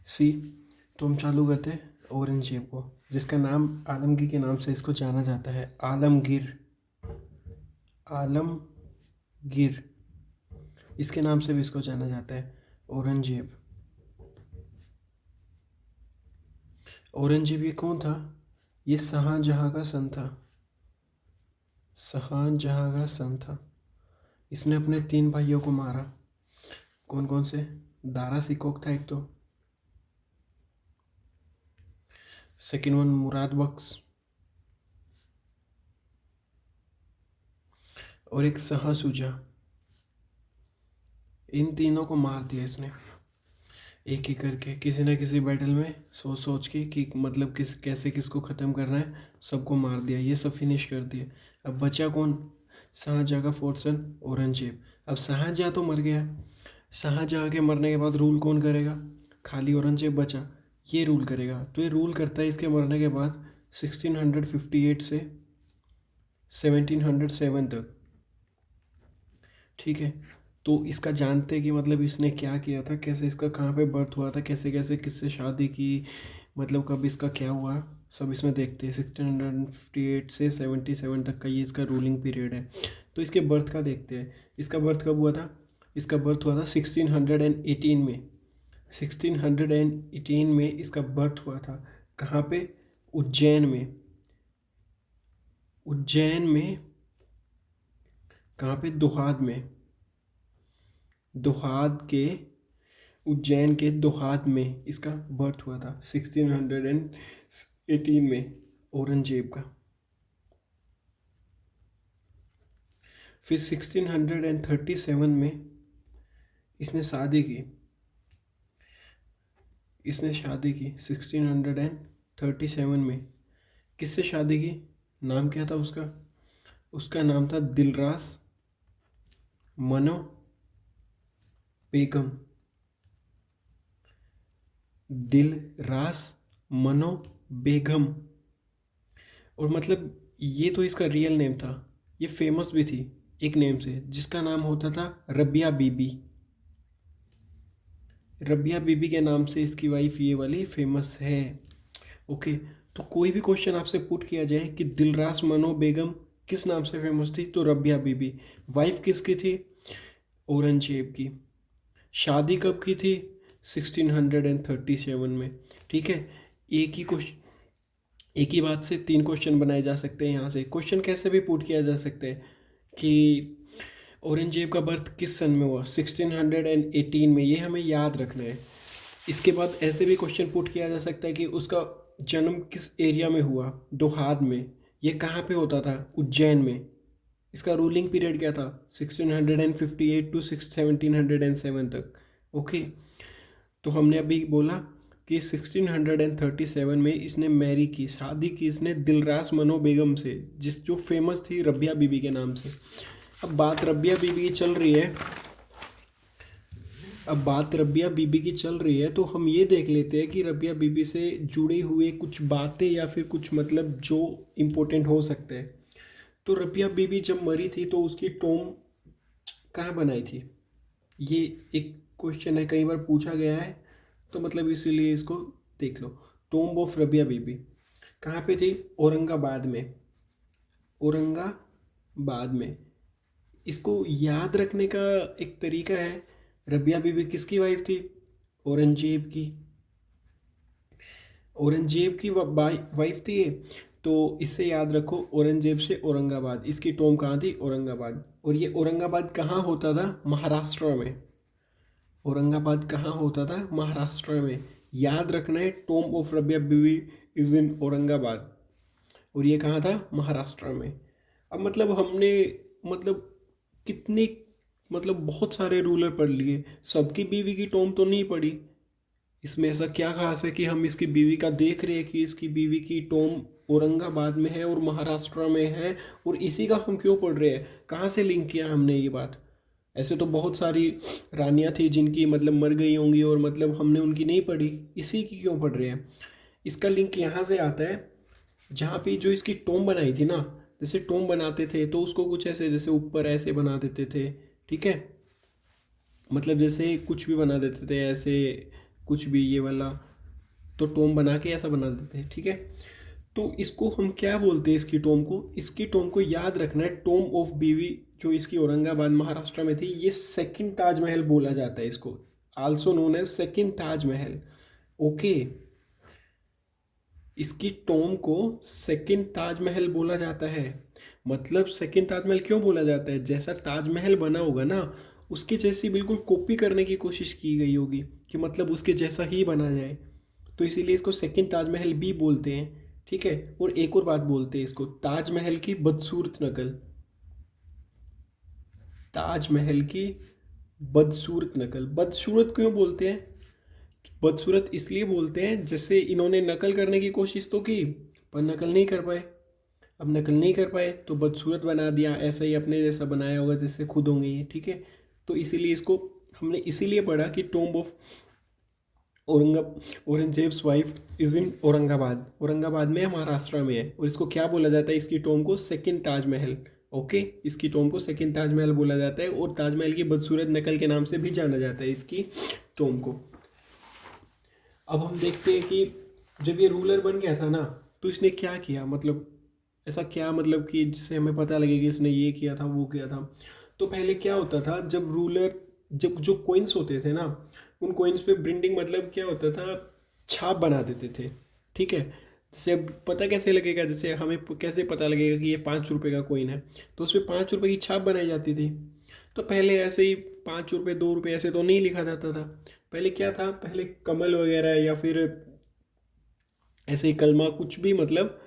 सी। तो हम चालू करते हैं औरंगजेब को, जिसका नाम आलमगीर के नाम से इसको जाना जाता है। आलमगीर, आलमगीर इसके नाम से भी इसको जाना जाता है। औरंगजेब, औरंगजेब ये कौन था? ये शाहजहाँ का सन था। शाहजहाँ का सन था। इसने अपने 3 भाइयों को मारा। कौन कौन से? दारा सिकोक था एक तो, सेकंड वन मुराद बख्श, और एक शाह शुजा। इन तीनों को मार दिया इसने एक एक करके, किसी ना किसी बैटल में सोच सोच के कि मतलब कैसे किसको ख़त्म करना है। सबको मार दिया, ये सब फिनिश कर दिया। अब बचा कौन? शाहजहाँ का फोर्थ सन औरंगजेब। अब शाहजहाँ तो मर गया, शाहजहाँ के मरने के बाद रूल कौन करेगा? खाली औरंगजेब बचा, ये रूल करेगा। तो ये रूल करता है इसके मरने के बाद 1658 से 1707 तक। ठीक है। तो इसका जानते हैं कि मतलब इसने क्या किया था, कैसे इसका कहाँ पे बर्थ हुआ था, कैसे कैसे किससे शादी की, मतलब कब इसका क्या हुआ, सब इसमें देखते हैं। 1658 से 77 तक का ये इसका रूलिंग पीरियड है। तो इसके बर्थ का देखते हैं। इसका बर्थ कब हुआ था? इसका बर्थ हुआ था 1618 में। 1618 में इसका बर्थ हुआ था। कहाँ पे? उज्जैन में। उज्जैन में कहाँ पे? दोहाद में। दोहाद के, उज्जैन के दोहाद में इसका बर्थ हुआ था 1618 में औरंगजेब का। फिर 1637 में इसने शादी की। इसने शादी की 1637 में। किससे शादी की? नाम क्या था उसका? उसका नाम था दिलरास मनो बेगम। दिलरास मनो बेगम। और मतलब ये तो इसका रियल नेम था। ये फेमस भी थी एक नेम से, जिसका नाम होता था रबिया बीबी। रबिया बीबी के नाम से इसकी वाइफ ये वाली फेमस है। ओके। तो कोई भी क्वेश्चन आपसे पुट किया जाए कि दिलरास मनो बेगम किस नाम से फेमस थी, तो रबिया बीबी। वाइफ किसकी थी? औरंगजेब की। शादी कब की थी? 1637 में। ठीक है। एक ही क्वेश्चन, एक ही बात से 3 क्वेश्चन बनाए जा सकते हैं। यहाँ से क्वेश्चन कैसे भी पुट किया जा सकता है कि औरंगजेब का बर्थ किस सन में हुआ? 1618 में। ये हमें याद रखना है। इसके बाद ऐसे भी क्वेश्चन पुट किया जा सकता है कि उसका जन्म किस एरिया में हुआ? दोहाद में। ये कहाँ पे होता था? उज्जैन में। इसका रूलिंग पीरियड क्या था? 1658 टू 1707 तक। ओके। तो हमने अभी बोला कि 1637 में इसने मैरी की, शादी की इसने दिलरास मनो बेगम से, जिस जो फेमस थी रबिया बीबी के नाम से। अब बात रबिया बीबी की चल रही है, अब बात रबिया बीबी की चल रही है तो हम ये देख लेते हैं कि रबिया बीबी से जुड़े हुए कुछ बातें या फिर कुछ मतलब जो इम्पोर्टेंट हो सकते हैं। तो रबिया बीबी जब मरी थी तो उसकी टॉम कहाँ बनाई थी? ये एक क्वेश्चन है, कई बार पूछा गया है, तो मतलब इसीलिए इसको देख लो। टॉम्ब ऑफ रबिया बीबी कहाँ पे थी? औरंगाबाद में। औरंगाबाद में। इसको याद रखने का एक तरीका है, रबिया बीबी किसकी वाइफ थी? औरंगजेब की। औरंगजेब की वाइफ थी ये। तो इससे याद रखो, औरंगजेब से औरंगाबाद, इसकी टॉम कहाँ थी? औरंगाबाद। और ये औरंगाबाद कहाँ होता था? महाराष्ट्र में। औरंगाबाद कहाँ होता था? महाराष्ट्र में। याद रखना है, tomb of Rabia Bibi is in Aurangabad, और ये कहाँ था? महाराष्ट्र में। अब मतलब हमने मतलब कितने मतलब बहुत सारे रूलर पढ़ लिए, सबकी बीवी की टॉम तो नहीं पड़ी। इसमें ऐसा क्या खास है कि हम इसकी बीवी का देख रहे हैं कि इसकी बीवी की टॉम औरंगाबाद में है और महाराष्ट्र में है, और इसी का हम क्यों पढ़ रहे हैं? कहाँ से लिंक किया हमने ये बात? ऐसे तो बहुत सारी रानियां थी जिनकी मतलब मर गई होंगी और मतलब हमने उनकी नहीं पढ़ी, इसी की क्यों पढ़ रहे हैं? इसका लिंक यहाँ से आता है, जहाँ पे जो इसकी टॉम बनाई थी ना, जैसे टॉम बनाते थे तो उसको कुछ ऐसे जैसे ऊपर ऐसे बना देते थे। ठीक है। मतलब जैसे कुछ भी बना देते थे ऐसे, कुछ भी ये वाला, तो टोम बना के ऐसा बना देते हैं, ठीक है। तो इसको हम क्या बोलते हैं, इसकी टोम को याद रखना है, टोम ऑफ बीवी, जो इसकी औरंगाबाद महाराष्ट्र में थी, ये सेकंड ताजमहल बोला जाता है इसको, also known as second Taj Mahal. Okay, इसकी टोम को सेकंड ताजमहल बोला जाता है। मतलब सेकंड ताजमहल क्यों बोला जाता है, जैसा ताजमहल बना होगा ना, उसकी जैसी बिल्कुल कॉपी करने की कोशिश की गई होगी, कि मतलब उसके जैसा ही बना जाए, तो इसीलिए इसको सेकंड ताजमहल भी बोलते हैं, ठीक है। और एक और बात बोलते हैं इसको, ताजमहल की बदसूरत नकल। ताजमहल की बदसूरत नकल। बदसूरत क्यों बोलते हैं, बदसूरत इसलिए बोलते हैं जैसे इन्होंने नकल करने की कोशिश तो की, पर नकल नहीं कर पाए। अब नकल नहीं कर पाए तो बदसूरत बना दिया, ऐसा ही अपने जैसा बनाया होगा जैसे खुद होंगे ये, ठीक है। तो इसीलिए इसको हमने इसीलिए पढ़ा कि tomb of Aurangzeb's wife is in Aurangabad, Aurangabad में है, महाराष्ट्र में है। और इसको क्या बोला जाता है, इसकी टोम को सेकंड ताजमहल। ओके, इसकी टोम को सेकंड ताजमहल बोला जाता है, और ताजमहल की बदसूरत नकल के नाम से भी जाना जाता है इसकी टोम को। अब हम देखते हैं कि जब ये रूलर बन गया था ना, तो इसने क्या किया, मतलब ऐसा क्या, मतलब कि जिससे हमें पता लगे कि इसने ये किया था वो किया था। तो पहले क्या होता था, जब रूलर, जब जो कोइंस होते थे ना, उन कोइंस पे ब्रिंडिंग, मतलब क्या होता था, छाप बना देते थे, ठीक है। जैसे अब पता कैसे लगेगा, जैसे हमें कैसे पता लगेगा कि ये 5 रुपये का कोइन है, तो उसमें 5 रुपये की छाप बनाई जाती थी। तो पहले ऐसे ही 5 रुपये 2 रुपये ऐसे तो नहीं लिखा जाता था। पहले क्या था, पहले कमल वगैरह या फिर ऐसे ही कलमा, कुछ भी, मतलब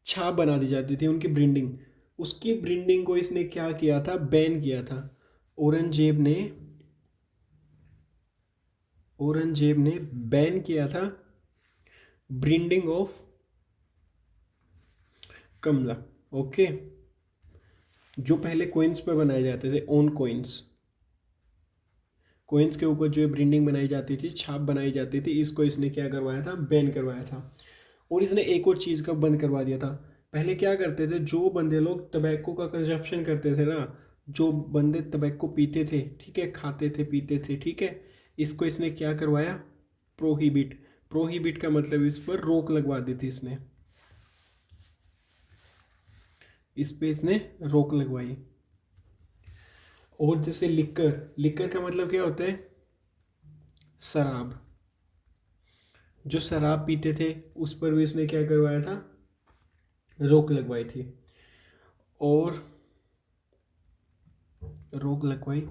छाप बना दी जाती थी उनकी ब्रिंडिंग। उसकी ब्रिंडिंग को इसने क्या किया था, बैन किया था। औरंगजेब ने बैन किया था ब्रिंडिंग ऑफ कमला। ओके, जो पहले कोइंस पर बनाए जाते थे, ओन कोइंस के ऊपर जो ब्रिंडिंग बनाई जाती थी, छाप बनाई जाती थी, इसको इसने क्या करवाया था, बैन करवाया था। और इसने एक और चीज़ का बंद करवा दिया था। पहले क्या करते थे, जो बंदे लोग टबैको का कंजप्शन करते थे ना, जो बंदे टबैको पीते थे, ठीक है, खाते थे पीते थे, ठीक है, इसको इसने क्या करवाया, प्रोहिबिट। प्रोहिबिट का मतलब इस पर रोक लगवा दी थी इसने, इस पे इसने रोक लगवाई। और जैसे लिकर, लिकर का मतलब क्या होता है, शराब। जो शराब पीते थे उस पर भी इसने क्या करवाया था, रोक लगवाई थी। और रोक लगवाई,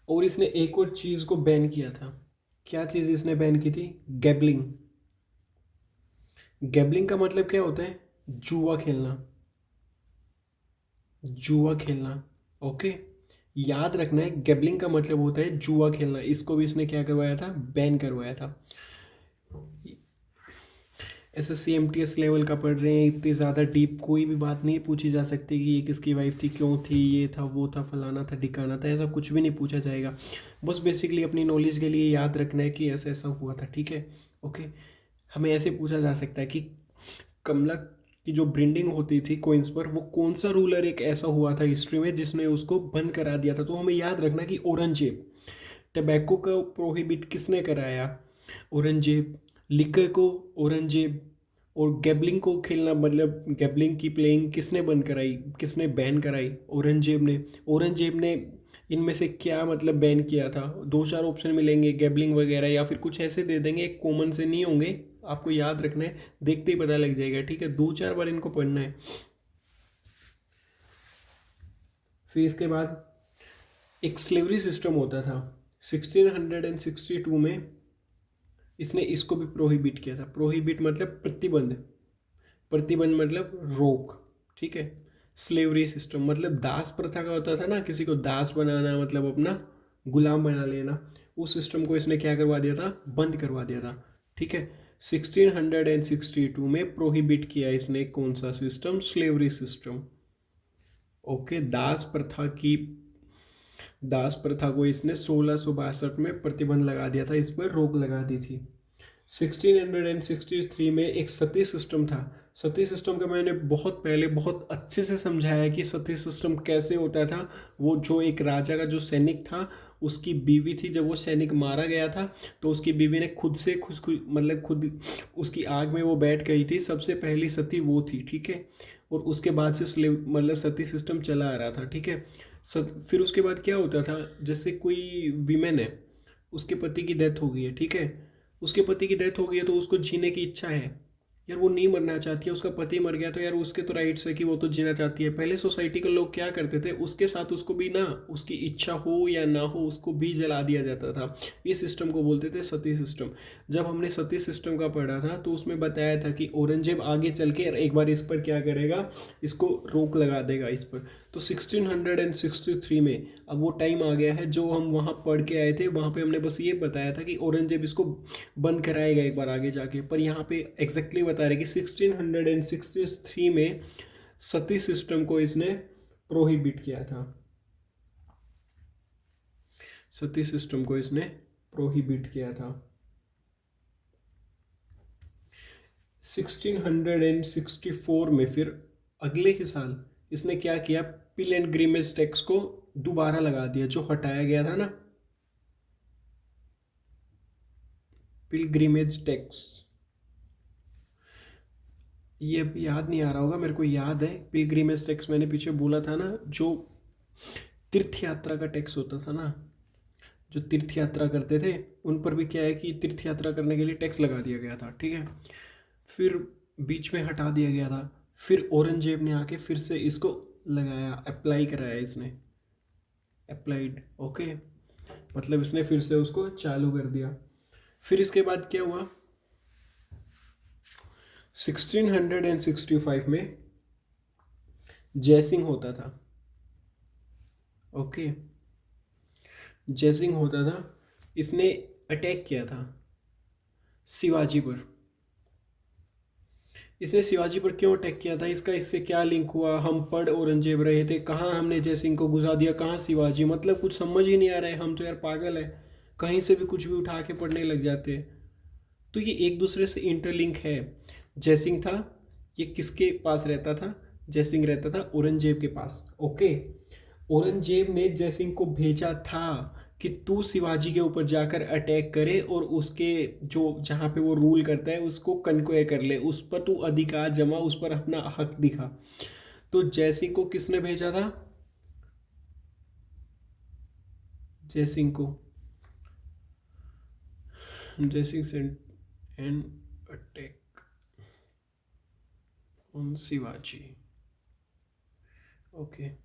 और इसने एक और चीज़ को बैन किया था। क्या चीज़ इसने बैन की थी, गैबलिंग। गैबलिंग का मतलब क्या होता है, जुआ खेलना, जुआ खेलना। ओके, याद रखना है, गैबलिंग का मतलब होता है जुआ खेलना। इसको भी इसने क्या करवाया था, बैन करवाया था। SSC MTS लेवल का पढ़ रहे हैं, इतनी ज़्यादा डीप कोई भी बात नहीं पूछी जा सकती कि ये किसकी वाइफ थी, क्यों थी, ये था वो था, फलाना था ढिकाना था, ऐसा कुछ भी नहीं पूछा जाएगा। बस बेसिकली अपनी नॉलेज के लिए याद रखना है कि ऐसा ऐसा हुआ था, ठीक है। ओके, हमें ऐसे पूछा जा सकता है कि कमला की जो ब्रिंडिंग होती थी कोइंस पर, वो कौन सा रूलर एक ऐसा हुआ था हिस्ट्री में जिसने उसको बंद करा दिया था। तो हमें याद रखना कि औरंगजेब। टबैको का प्रोहिबिट किसने कराया, औरंगजेब। लिकर को औरंगजेब। और गैबलिंग को खेलना, मतलब गैबलिंग की प्लेइंग किसने बंद कराई, किसने बैन कराई, औरंगजेब ने इनमें से क्या मतलब बैन किया था। 2-4 ऑप्शन मिलेंगे, गैबलिंग वगैरह, या फिर कुछ ऐसे दे देंगे, एक कॉमन से नहीं होंगे, आपको याद रखना है, देखते ही पता लग जाएगा, ठीक है। 2-4 बार इनको पढ़ना है। फिर इसके बाद एक स्लेवरी सिस्टम होता था 1662 में, इसने इसको भी प्रोहिबिट किया था। प्रोहिबिट मतलब प्रतिबंध, प्रतिबंध मतलब रोक, ठीक है। स्लेवरी सिस्टम मतलब दास प्रथा का होता था ना, किसी को दास बनाना, मतलब अपना गुलाम बना लेना, उस सिस्टम को इसने क्या करवा दिया था, बंद करवा दिया था, ठीक है। 1662 में प्रोहिबिट किया इसने कौन सा सिस्टम, स्लेवरी सिस्टम। ओके, दास प्रथा को इसने 1662 में प्रतिबंध लगा दिया था, इस पर रोक लगा दी थी। 1663 में एक सती सिस्टम था। सती सिस्टम का मैंने बहुत पहले बहुत अच्छे से समझाया कि सती सिस्टम कैसे होता था। वो जो एक राजा का जो सैनिक था, उसकी बीवी थी, जब वो सैनिक मारा गया था तो उसकी बीवी ने खुद से खुद मतलब खुद उसकी आग में वो बैठ गई थी। सबसे पहली सती वो थी, ठीक है। और उसके बाद से स्लेव मतलब सती सिस्टम चला आ रहा था, ठीक है। फिर उसके बाद क्या होता था, जैसे कोई वीमेन है, उसके पति की डेथ हो गई है, ठीक है। उसके पति की डेथ हो गई है तो उसको जीने की इच्छा है यार, वो नहीं मरना चाहती है। उसका पति मर गया तो यार उसके तो राइट्स है कि वो तो जीना चाहती है। पहले सोसाइटी के लोग क्या करते थे, उसके साथ उसको भी ना, उसकी इच्छा हो या ना हो, उसको भी जला दिया जाता था। इस सिस्टम को बोलते थे सती सिस्टम। जब हमने सती सिस्टम का पढ़ा था तो उसमें बताया था कि औरंगजेब आगे चल के एक बार इस पर क्या करेगा, इसको रोक लगा देगा इस पर। तो 1663 में अब वो टाइम आ गया है जो हम वहाँ पढ़ के आए थे। वहाँ पे हमने बस ये बताया था कि औरंगजेब इसको बंद कराएगा एक बार आगे जाके, पर यहाँ पे एग्जैक्टली बता रहे कि 1663 में सती सिस्टम को इसने प्रोहिबिट किया था। सती सिस्टम को इसने प्रोहिबिट किया था। 1664 में फिर अगले ही साल इसने क्या किया, पिल एंड ग्रीमेज टैक्स को दोबारा लगा दिया, जो हटाया गया था ना, पिलग्रिमेज टैक्स। ये अभी याद नहीं आ रहा होगा, मेरे को याद है पिलग्रिमेज टैक्स मैंने पीछे बोला था ना, जो तीर्थ यात्रा का टैक्स होता था ना, जो तीर्थ यात्रा करते थे उन पर भी क्या है कि तीर्थ यात्रा करने के लिए टैक्स लगा दिया गया था, ठीक है। फिर बीच में हटा दिया गया था। फिर औरंगजेब ने आके फिर से इसको लगाया, अप्लाई कराया इसने, अप्लाइड, ओके, मतलब इसने फिर से उसको चालू कर दिया। फिर इसके बाद क्या हुआ, 1665 में जयसिंह होता था, ओके। जयसिंह होता था, इसने अटैक किया था शिवाजी पर। इसने शिवाजी पर क्यों अटैक किया था, इसका इससे क्या लिंक हुआ, हम पढ़ औरंगजेब रहे थे, कहाँ हमने जयसिंह को घुसा दिया, कहाँ शिवाजी, मतलब कुछ समझ ही नहीं आ रहा है। हम तो यार पागल है, कहीं से भी कुछ भी उठा के पढ़ने लग जाते हैं। तो ये एक दूसरे से इंटरलिंक है। जयसिंह था, ये किसके पास रहता था, जयसिंह रहता था औरंगजेब के पास, ओके। औरंगजेब ने जयसिंह को भेजा था कि तू शिवाजी के ऊपर जाकर अटैक करे और उसके जो जहाँ पे वो रूल करता है उसको कन्क्वेयर कर ले, उस पर तू अधिकार जमा, उस पर अपना हक दिखा। तो जयसिंह को किसने भेजा था, जयसिंह को, Jai Singh sent an attack on Shivaji, okay.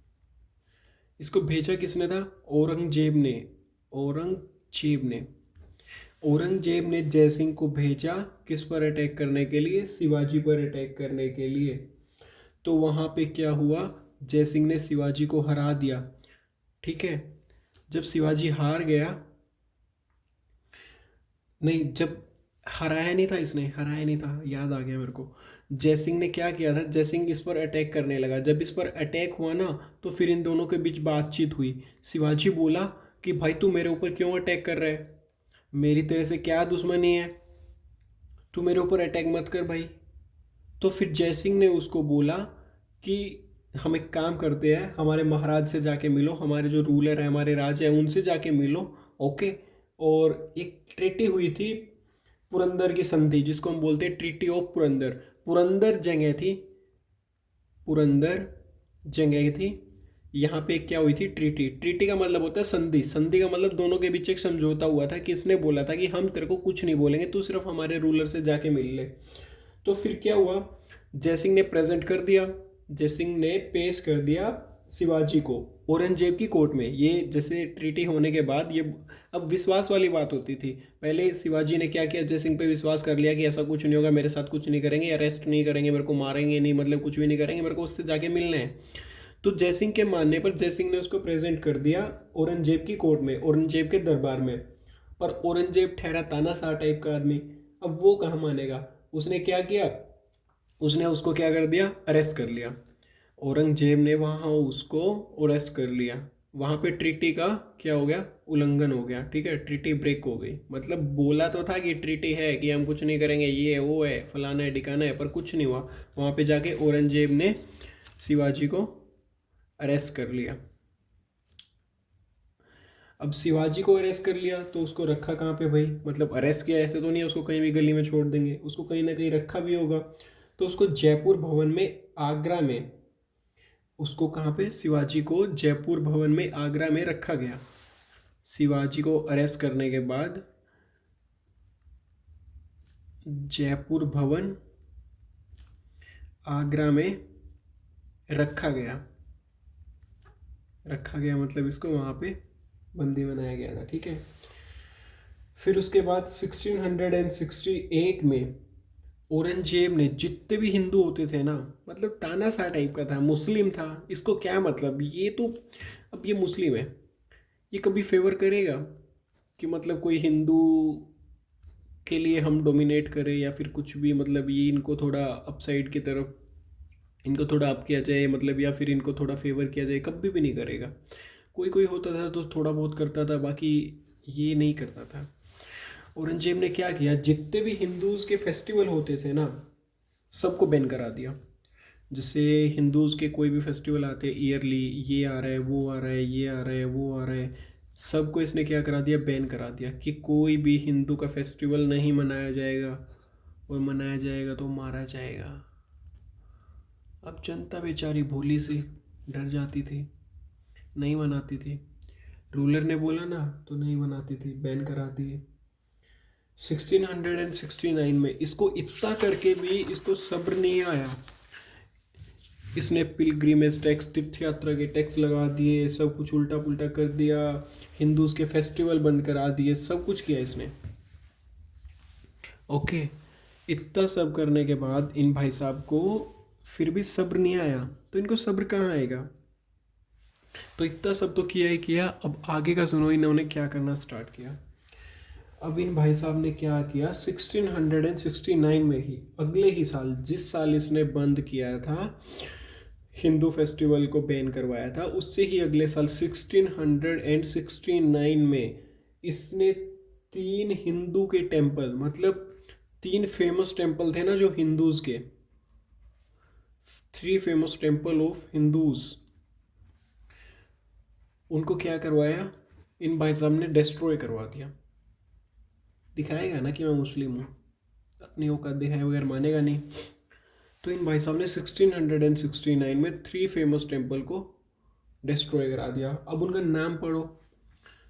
इसको भेजा किसने था, औरंगजेब ने, औरंगजेब ने, औरंगजेब ने जयसिंह को भेजा किस पर अटैक करने के लिए, शिवाजी पर अटैक करने के लिए। तो वहाँ पे क्या हुआ, जयसिंह ने शिवाजी को हरा दिया, ठीक है। जब शिवाजी हार गया, नहीं, जब हराया नहीं था, इसने हराया नहीं था, याद आ गया मेरे को। जयसिंह ने क्या किया था, जयसिंह इस पर अटैक करने लगा। जब इस पर अटैक हुआ ना तो फिर इन दोनों के बीच बातचीत हुई। शिवाजी बोला कि भाई तू मेरे ऊपर क्यों अटैक कर रहा है, मेरी तेरे से क्या दुश्मनी है, तू मेरे ऊपर अटैक मत कर भाई। तो फिर जयसिंह ने उसको बोला कि हम एक काम करते हैं, हमारे महाराज से जाके मिलो, हमारे जो रूलर है, हमारे राजा है, उनसे जाके मिलो, ओके। और एक ट्रीटी हुई थी, पुरंदर की संधि, जिसको हम बोलते हैं ट्रीटी ऑफ पुरंदर। पुरंदर जगह थी, पुरंदर जगह थी, यहाँ पे क्या हुई थी, ट्रीटी। ट्रीटी का मतलब होता है संधि, संधि का मतलब दोनों के बीच एक समझौता हुआ था कि इसने बोला था कि हम तेरे को कुछ नहीं बोलेंगे, तू सिर्फ हमारे रूलर से जाके मिल ले। तो फिर क्या हुआ, जयसिंह ने प्रेजेंट कर दिया, जयसिंह ने पेश कर दिया शिवाजी को औरंगजेब की कोर्ट में। ये जैसे ट्रीटी होने के बाद ये अब विश्वास वाली बात होती थी। पहले शिवाजी ने क्या किया, जयसिंह पे विश्वास कर लिया कि ऐसा कुछ नहीं होगा, मेरे साथ कुछ नहीं करेंगे, अरेस्ट नहीं करेंगे, मेरे को मारेंगे नहीं, मतलब कुछ भी नहीं करेंगे, मेरे को उससे जाके मिलना है। तो जयसिंह के मानने पर जयसिंह ने उसको प्रेजेंट कर दिया औरंगजेब की कोर्ट में, औरंगजेब के दरबार में। पर औरंगजेब ठहरा तानाशाह टाइप का आदमी, अब वो कहाँ मानेगा। उसने क्या किया, उसने उसको क्या कर दिया, अरेस्ट कर लिया। औरंगजेब ने वहाँ उसको अरेस्ट कर लिया, वहाँ पे ट्रीटी का क्या हो गया, उल्लंघन हो गया, ठीक है, ट्रीटी ब्रेक हो गई। मतलब बोला तो था कि ट्रीटी है, कि हम कुछ नहीं करेंगे, ये है वो है फलाना है ठिकाना है, पर कुछ नहीं हुआ। वहाँ पे जाके औरंगजेब ने शिवाजी को अरेस्ट कर लिया। अब शिवाजी को अरेस्ट कर लिया तो उसको रखा कहाँ पे भाई, मतलब अरेस्ट किया ऐसे तो नहीं है उसको कहीं भी गली में छोड़ देंगे, उसको कहीं ना कहीं रखा भी होगा। तो उसको जयपुर भवन में, आगरा में, उसको कहाँ पे, शिवाजी को जयपुर भवन में आगरा में रखा गया। शिवाजी को अरेस्ट करने के बाद जयपुर भवन आगरा में रखा गया। रखा गया मतलब इसको वहाँ पे बंदी बनाया गया था, ठीक है। फिर उसके बाद 1668 में औरंगजेब ने जितने भी हिंदू होते थे ना, मतलब तानाशाह टाइप का था, मुस्लिम था, इसको क्या मतलब, ये तो अब ये मुस्लिम है, ये कभी फेवर करेगा कि मतलब कोई हिंदू के लिए हम डोमिनेट करें या फिर कुछ भी, मतलब ये इनको थोड़ा अपसाइड की तरफ, इनको थोड़ा अप किया जाए, मतलब या फिर इनको थोड़ा फेवर किया जाए, कभी भी नहीं करेगा। कोई कोई होता था तो थोड़ा बहुत करता था, बाकी ये नहीं करता था। औरंगजेब ने क्या किया, जितने भी हिंदूज के फेस्टिवल होते थे ना, सबको बैन करा दिया। जैसे हिंदूज के कोई भी फेस्टिवल आते ईयरली, ये आ रहा है वो आ रहा है ये आ रहा है वो आ रहा है, सबको इसने क्या करा दिया, बैन करा दिया कि कोई भी हिंदू का फेस्टिवल नहीं मनाया जाएगा, और मनाया जाएगा तो मारा जाएगा। अब जनता बेचारी भोली सी डर जाती थी, नहीं मनाती थी। रूलर ने बोला ना तो नहीं मनाती थी, बैन करा दिए। 1669 में इसको इतना करके भी इसको सब्र नहीं आया, इसने पिलग्रिमेज टैक्स, तीर्थ यात्रा के टैक्स लगा दिए, सब कुछ उल्टा पुल्टा कर दिया, हिंदूज के फेस्टिवल बंद करा दिए, सब कुछ किया इसने। ओके, इतना सब करने के बाद इन भाई साहब को फिर भी सब्र नहीं आया, तो इनको सब्र कहाँ आएगा। तो इतना सब तो किया ही किया, अब आगे का सुनो इन्होंने क्या करना स्टार्ट किया। अब इन भाई साहब ने क्या किया, 1669 में ही, अगले ही साल, जिस साल इसने बंद किया था हिंदू फेस्टिवल को बैन करवाया था, उससे ही अगले साल 1669 में इसने 3 हिंदू के टेम्पल, मतलब 3 फेमस टेम्पल थे ना जो हिंदूज के, 3 फेमस टेम्पल ऑफ हिंदूज, उनको क्या करवाया, इन भाई साहब ने डिस्ट्रॉय करवा दिया। दिखाएगा ना कि मैं मुस्लिम हूँ, अपनी औकात दिखाए बगैर मानेगा नहीं। तो इन भाई साहब ने 1669 में 3 फेमस टेम्पल को डिस्ट्रॉय करा दिया। अब उनका नाम पढ़ो,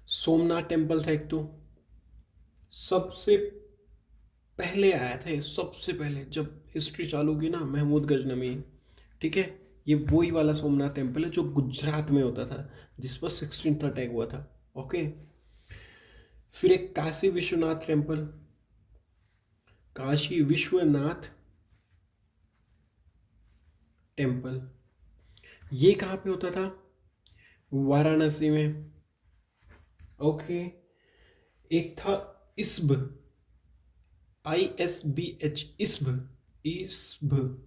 सोमनाथ टेम्पल था एक, तो सबसे पहले आया था ये, सबसे पहले जब हिस्ट्री चालू की ना महमूद गजनवी, ठीक है, ये वही वाला सोमनाथ टेम्पल है जो गुजरात में होता था, जिस पर 16th अटैक हुआ था। ओके, फिर एक काशी विश्वनाथ टेम्पल, काशी विश्वनाथ टेम्पल, ये कहाँ पे होता था, वाराणसी में। ओके, एक था इस्ब, ISBH, इस्ब, इस्ब,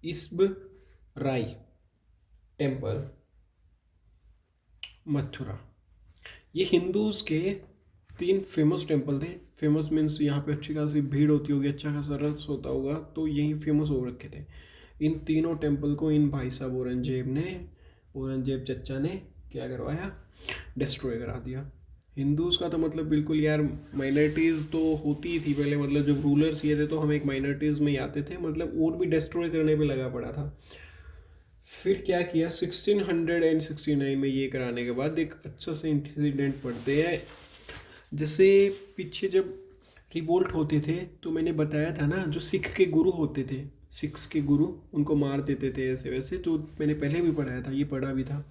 इस्ब राय टेम्पल, मथुरा। ये हिंदूज के 3 फेमस टेम्पल थे। फेमस मीन्स यहाँ पे अच्छी खासी भीड़ होती होगी, अच्छा खासा रस होता होगा, तो यही फेमस हो रखे थे। इन तीनों टेम्पल को इन भाई साहब औरंगजेब चचा ने क्या करवाया, डिस्ट्रॉय करा दिया। हिंदूज़ का तो मतलब बिल्कुल यार, माइनॉरिटीज़ तो होती ही थी पहले, मतलब जब रूलर्स ये थे तो हम एक माइनॉरिटीज़ में ही आते थे, मतलब और भी डिस्ट्रॉय करने पे लगा पड़ा था। फिर क्या किया, 1669 में ये कराने के बाद एक अच्छा सा इंसिडेंट पढ़ते हैं। जैसे पीछे जब रिवोल्ट होते थे तो मैंने बताया था ना, जो सिख के गुरु होते थे, सिख्स के गुरु, उनको मार देते थे ऐसे वैसे, तो मैंने पहले भी पढ़ाया था, ये पढ़ा भी था।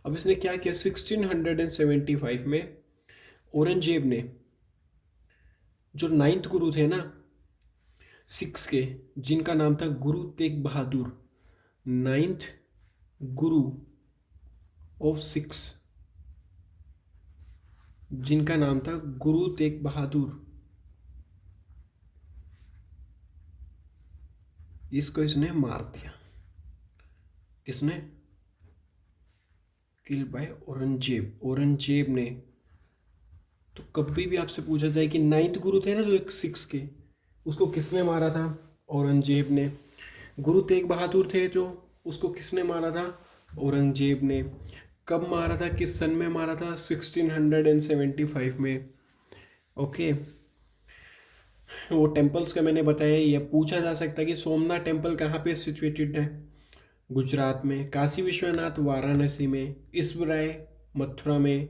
अब इसने क्या किया, 1675 में औरंगजेब ने, जो 9th गुरु थे ना सिख्स के, जिनका नाम था Guru Tegh Bahadur, 9th Guru of six, जिनका नाम था गुरु तेग बहादुर, इसको इसने मार दिया। किसने, किल बाय औरंगजेब, औरंगजेब ने। तो कभी भी आपसे पूछा जाए कि नाइन्थ गुरु थे ना जो एक सिक्स के, उसको किसने मारा था? औरंगजेब ने। गुरु तेग बहादुर थे जो, उसको किसने मारा था? औरंगजेब ने। कब मारा था, किस सन में मारा था? 1675 में। ओके। वो टेम्पल्स का मैंने बताया। ये पूछा जा सकता है कि सोमनाथ टेम्पल कहाँ पे सिचुएटेड है? गुजरात में। काशी विश्वनाथ वाराणसी में। इसराय मथुरा में।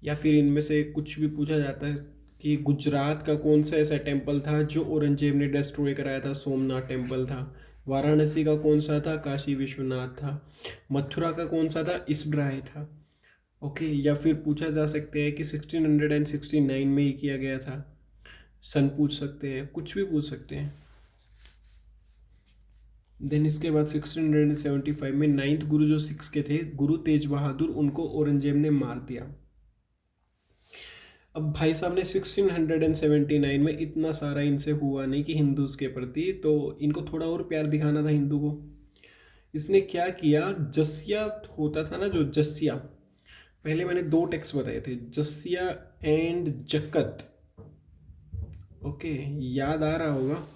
या फिर इनमें से कुछ भी पूछा जाता है कि गुजरात का कौन सा ऐसा टेम्पल था जो औरंगजेब ने डिस्ट्रॉय कराया था? सोमनाथ टेम्पल था। वाराणसी का कौन सा था? काशी विश्वनाथ था। मथुरा का कौन सा था? इसराय था। ओके। या फिर पूछा जा सकते हैं कि 1669 में ही किया गया था। सन पूछ सकते हैं, कुछ भी पूछ सकते हैं। देन इसके बाद 1675 में नाइन्थ गुरु जो सिक्स के थे, गुरु तेज बहादुर, उनको औरंगजेब ने मार दिया। अब भाई साहब ने 1679 में इतना सारा इनसे हुआ नहीं कि हिंदूज के प्रति, तो इनको थोड़ा और प्यार दिखाना था हिंदू को। इसने क्या किया, जसिया होता था ना जो जसिया, पहले मैंने दो टेक्स्ट बताए थे, जसिया एंड जक्कत। ओके, याद आ रहा होगा।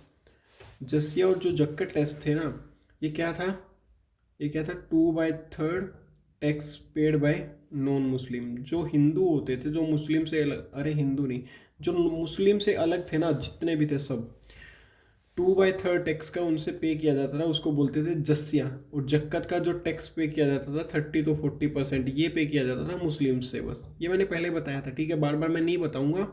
जसिया और जो जक्कत टेस्ट थे ना, ये क्या था? ये क्या था? 2/3 tax paid by non Muslim. जो हिंदू होते थे, जो मुस्लिम से अलग, अरे हिंदू नहीं, जो मुस्लिम से अलग थे ना, जितने भी थे सब, 2/3 टैक्स का उनसे पे किया जाता था, उसको बोलते थे जस्सिया। और जक्कत का जो टैक्स पे किया जाता था 30 to 40% ये पे किया जाता था मुस्लिम से। बस ये मैंने पहले बताया था, ठीक है? बार बार मैं नहीं बताऊंगा।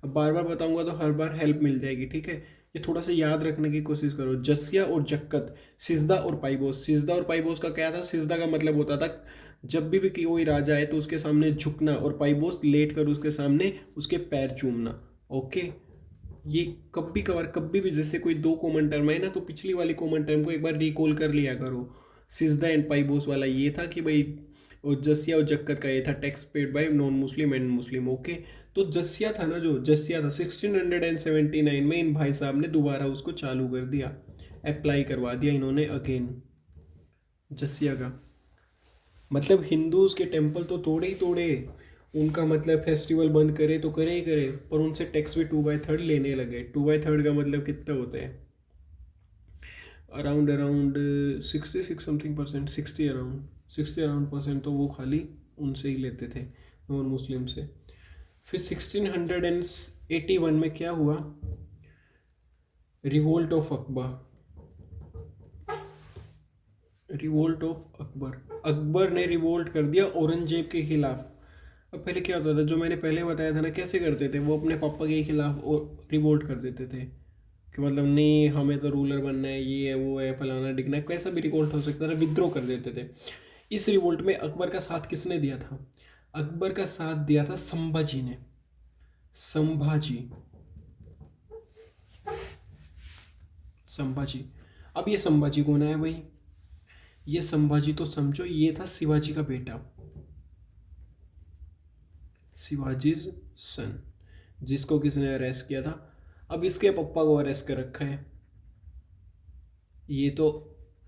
अब बार बार बताऊंगा तो हर बार हेल्प मिल जाएगी, ठीक है? ये थोड़ा सा याद रखने की कोशिश करो। जस्सिया और जक्कत, सिजदा और पाइबोस। सिजदा और पाइबोस का क्या था? सिजदा का मतलब होता था जब भी कोई राजा आए तो उसके सामने झुकना, और पाइबोस लेट कर उसके सामने उसके पैर चूमना। ओके। ये कभी भी जैसे कोई दो कॉमन टर्म है ना, तो पिछली वाली कॉमन टर्म को एक बार रिकॉल कर लिया करो। सिजदा एंड पाइबोस वाला ये था कि भाई, और जसिया और जक्कत का ये था tax paid by non Muslim and Muslim. Okay. तो जसिया था ना, जो जसिया था 1679 में इन भाई साहब ने दोबारा उसको चालू कर दिया, अप्लाई करवा दिया इन्होंने अगेन जसिया का। मतलब हिंदूज के टेम्पल तो तोड़े ही तोड़े, उनका मतलब फेस्टिवल बंद करे तो करे ही करे, पर उनसे टैक्स भी 2/3 लेने लगे। 2/3 का मतलब कितना होता है? Around around 66 something percent, 60 around percent तो वो खाली उनसे ही लेते थे, नॉन मुस्लिम से। फिर 1681 में क्या हुआ? Revolt of Akbar. Revolt of Akbar, Akbar ने रिवोल्ट कर दिया औरंगजेब के खिलाफ। अब पहले क्या होता था, जो मैंने पहले बताया था ना, कैसे करते थे वो? अपने पापा के खिलाफ और रिवोल्ट कर देते थे कि मतलब नहीं, हमें तो रूलर बनना है, ये है वो है, फलाना डिगना, कैसा भी रिवोल्ट हो सकता था, विद्रोह कर देते थे। इस रिवोल्ट में अकबर का साथ किसने दिया था? अकबर का साथ दिया था संभाजी ने। संभाजी, संभाजी। अब ये संभाजी कौन है भाई? ये संभाजी तो समझो ये था शिवाजी का बेटा, शिवाजी सन, जिसको किसने अरेस्ट किया था। अब इसके पप्पा को अरेस्ट कर रखा है। ये तो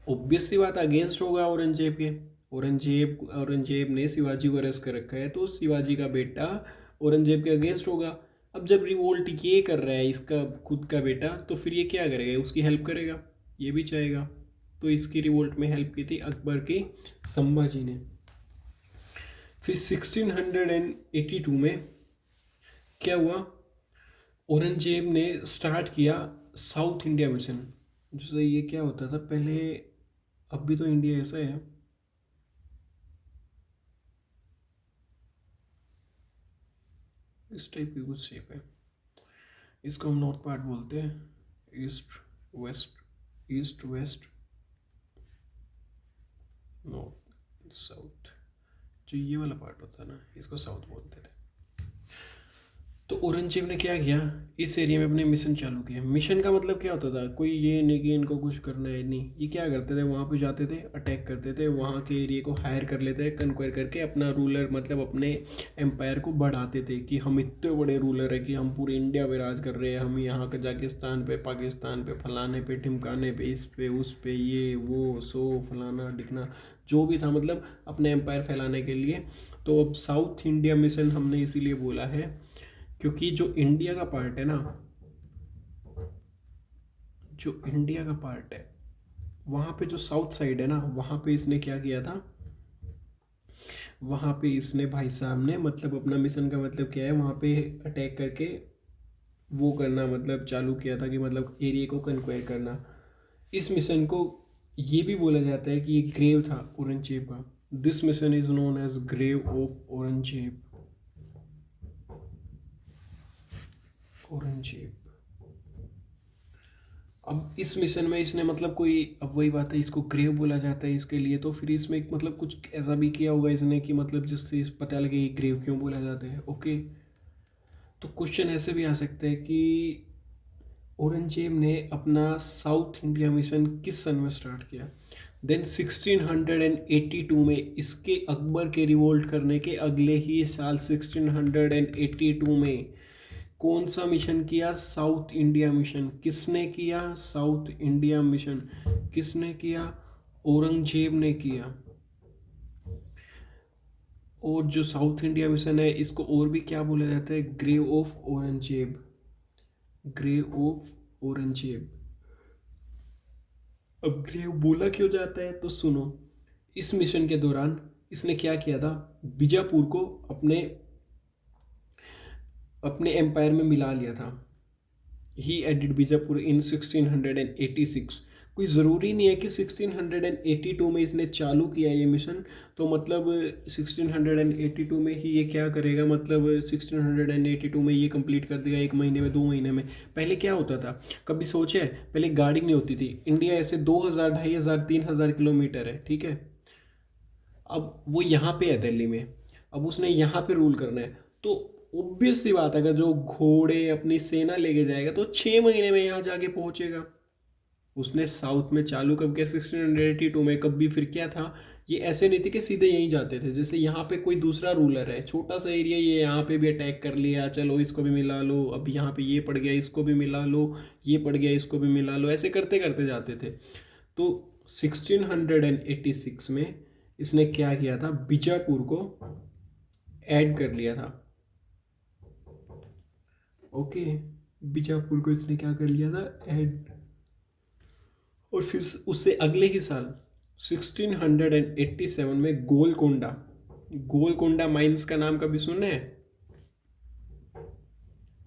ऑब्वियस सी बात, अगेंस्ट होगा औरंगजेब के। औरंगजेब ने शिवाजी को अरेस्ट कर रखा है, तो शिवाजी का बेटा औरंगजेब के अगेंस्ट होगा। अब जब रिवोल्ट ये कर रहा है इसका खुद का बेटा, तो फिर ये क्या करेगा? उसकी हेल्प करेगा, ये भी चाहेगा। तो इसकी रिवोल्ट में हेल्प की थी अकबर की संभाजी ने। फिर 1682 में क्या हुआ? औरंगजेब ने स्टार्ट किया साउथ इंडिया मिशन। जैसे ये क्या होता था पहले, अब भी तो इंडिया ऐसा है, इस टाइप की कुछ शेप है। इसको हम नॉर्थ पार्ट बोलते हैं, east west, east west north south. जो ये वाला पार्ट होता है ना, इसको साउथ बोलते थे। तो औरंगजेब ने क्या किया, इस एरिया में अपने मिशन चालू किया। मिशन का मतलब क्या होता था? कोई ये नहीं कि इनको कुछ करना है, नहीं। ये क्या करते थे, वहाँ पे जाते थे, अटैक करते थे, वहाँ के एरिया को हायर कर लेते थे, कन्क्वायर करके अपना रूलर, मतलब अपने एम्पायर को बढ़ाते थे कि हम इतने बड़े रूलर है कि हम पूरे इंडिया पे राज कर रहे हैं, हम यहाँ कजाकिस्तान पे, पाकिस्तान पे, फलाने पे, ढिमकाने पे, इस पे उस पे, ये वो सो फलाना डिकना, जो भी था, मतलब अपने एम्पायर फैलाने के लिए। तो अब साउथ इंडिया मिशन हमने इसीलिए बोला है क्योंकि जो इंडिया का पार्ट है ना, जो इंडिया का पार्ट है वहाँ पे जो साउथ साइड है ना, वहाँ पे इसने क्या किया था, वहाँ पे इसने भाई साहब ने मतलब अपना मिशन का मतलब क्या है, वहाँ पे अटैक करके वो करना मतलब चालू किया था कि मतलब एरिया को कन्क्वायर करना। इस मिशन को ये भी बोला जाता है कि ये ग्रेव था औरंगजेब का। This mission is known as grave of Aurangzeb. Aurangzeb. अब इस मिशन में इसने मतलब कोई, अब वही बात है, इसको ग्रेव बोला जाता है इसके लिए, तो फिर इसमें मतलब कुछ ऐसा भी किया होगा इसने कि मतलब जिससे पता लगे कि ग्रेव क्यों बोला जाता है। ओके, तो क्वेश्चन ऐसे भी आ सकते हैं कि औरंगजेब ने अपना साउथ इंडिया मिशन किस सन में स्टार्ट किया। देन 1682 में इसके अकबर के रिवोल्ट करने के अगले ही साल 1682 में कौन सा मिशन किया, साउथ इंडिया मिशन। किसने किया साउथ इंडिया मिशन, किसने किया, औरंगजेब ने किया। और जो साउथ इंडिया मिशन है इसको और भी क्या बोला जाता है, grave of Aurangzeb. Grave of Aurangzeb. अब ग्रेव बोला क्यों जाता है तो सुनो, इस मिशन के दौरान इसने क्या किया था, बीजापुर को अपने अपने एम्पायर में मिला लिया था। ही एडिड बीजापुर इन 1686। कोई ज़रूरी नहीं है कि 1682 में इसने चालू किया ये मिशन, तो मतलब 1682 में ही ये क्या करेगा, मतलब 1682 में ये कंप्लीट कर देगा 1 महीने में, 2 महीने में। पहले क्या होता था, कभी सोचे, पहले गाड़ी नहीं होती थी। इंडिया ऐसे 2000, 2500, 3000 किलोमीटर है, ठीक है। अब वो यहाँ पे है दिल्ली में, अब उसने यहाँ पे रूल करना है, तो ऑब्वियस सी बात है अगर जो घोड़े अपनी सेना लेके जाएगा तो 6 महीने में यहाँ जाके पहुंचेगा। उसने साउथ में चालू कब किया, 1682 में। कब भी फिर क्या था, ये ऐसे नहीं थे कि सीधे यहीं जाते थे। जैसे यहाँ पे कोई दूसरा रूलर है, छोटा सा एरिया, ये यहाँ पे भी अटैक कर लिया, चलो इसको भी मिला लो, अब यहाँ पे ये पड़ गया इसको भी मिला लो, ये पड़ गया इसको भी मिला लो, ऐसे करते करते जाते थे। तो 1686 में इसने क्या किया था, बीजापुर को ऐड कर लिया था। ओके, बीजापुर को इसने क्या कर लिया था, ऐड। और फिर उससे अगले ही साल 1687 में गोलकोंडा, गोलकोंडा माइंस का नाम कभी सुना है।